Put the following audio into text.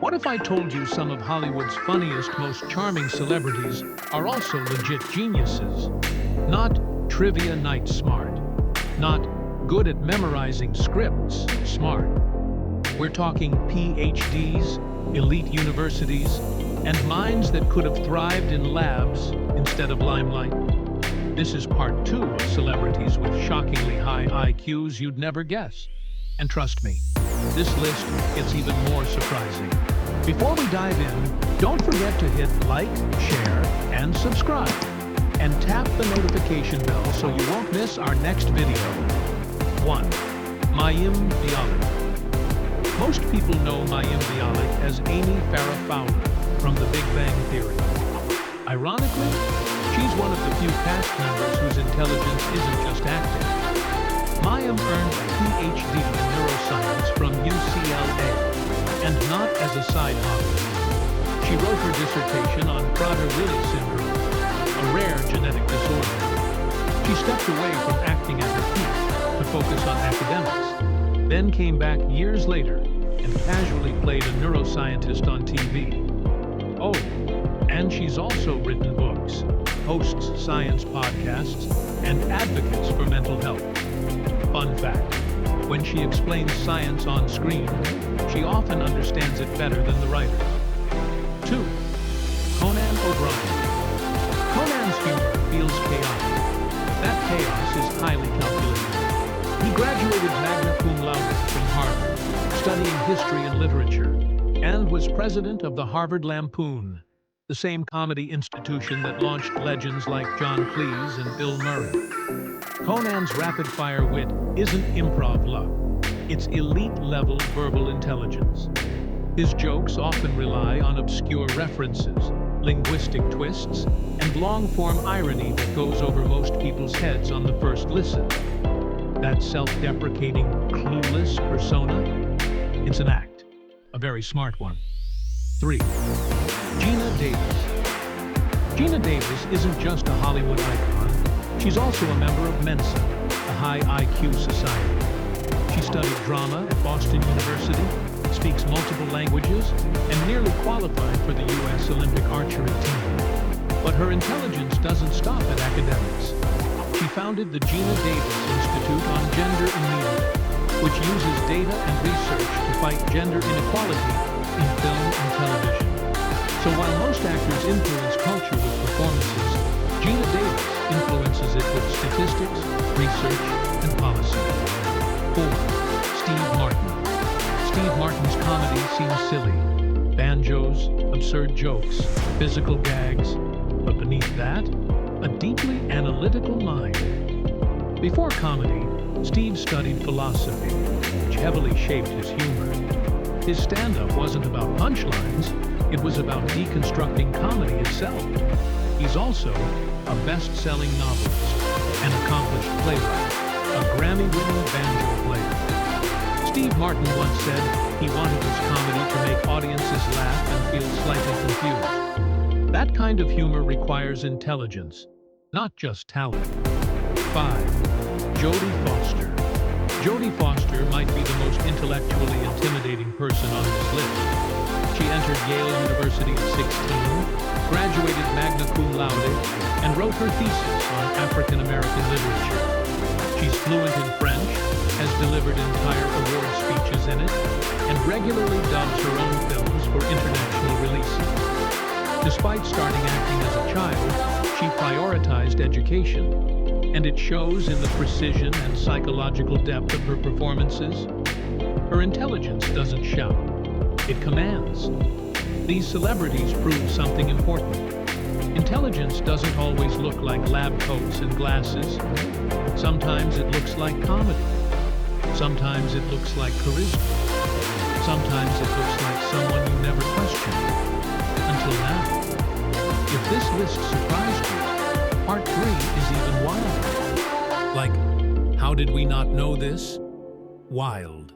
What if I told you some of Hollywood's funniest, most charming celebrities are also legit geniuses? Not trivia night smart. Not good at memorizing scripts smart. We're talking PhDs, elite universities, and minds that could have thrived in labs instead of limelight. This is part 2 of celebrities with shockingly high IQs you'd never guess. And trust me, this list gets even more surprising. Before we dive in, don't forget to hit like, share, and subscribe. And tap the notification bell so you won't miss our next video. 1. Mayim Bialik. Most people know Mayim Bialik as Amy Farrah Fowler from The Big Bang Theory. Ironically, she's one of the few cast members whose intelligence isn't just acting. Mayim earned a PhD in neuroscience from UCLA, and not as a side hobby. She wrote her dissertation on Prader-Willi syndrome, a rare genetic disorder. She stepped away from acting at her peak to focus on academics, then came back years later and casually played a neuroscientist on TV. Oh, and she's also written books, hosts science podcasts, and advocates for mental health. Fun fact, when she explains science on screen, she often understands it better than the writers. 2. Conan O'Brien. Conan's humor feels chaotic, but that chaos is highly calculated. He graduated magna cum laude from Harvard, studying history and literature, and was president of the Harvard Lampoon, the same comedy institution that launched legends like John Cleese and Bill Murray. Conan's rapid-fire wit isn't improv luck. It's elite-level verbal intelligence. His jokes often rely on obscure references, linguistic twists, and long-form irony that goes over most people's heads on the first listen. That self-deprecating, clueless persona? It's an act. A very smart one. 3. Geena Davis. Geena Davis isn't just a Hollywood icon. She's also a member of Mensa, a high IQ society. She studied drama at Boston University, speaks multiple languages, and nearly qualified for the U.S. Olympic archery team. But her intelligence doesn't stop at academics. She founded the Geena Davis Institute on Gender in Media, which uses data and research to fight gender inequality in film and television. So while most actors influence culture with performances, Geena Davis influences it with statistics, research, and policy. 4. Steve Martin. Steve Martin's comedy seems silly. Banjos, absurd jokes, physical gags, but beneath that, a deeply analytical mind. Before comedy, Steve studied philosophy, which heavily shaped his humor. His stand-up wasn't about punchlines, it was about deconstructing comedy itself. He's also a best-selling novelist, an accomplished playwright, a Grammy-winning banjo player. Steve Martin once said he wanted his comedy to make audiences laugh and feel slightly confused. That kind of humor requires intelligence, not just talent. 5. Jodie Foster. Jodie Foster might be the most intellectually intimidating person on this list. She entered Yale University at 16, graduated magna cum laude, and wrote her thesis on African American literature. She's fluent in French, has delivered entire award speeches in it, and regularly dubs her own films for international releases. Despite starting acting as a child, she prioritized education, and it shows in the precision and psychological depth of her performances. Her intelligence doesn't shout, it commands. These celebrities prove something important. Intelligence doesn't always look like lab coats and glasses. Sometimes it looks like comedy. Sometimes it looks like charisma. Sometimes it looks like someone you never questioned. Until now. If this list surprised you, part 3 is even wilder. Like, how did we not know this? Wild.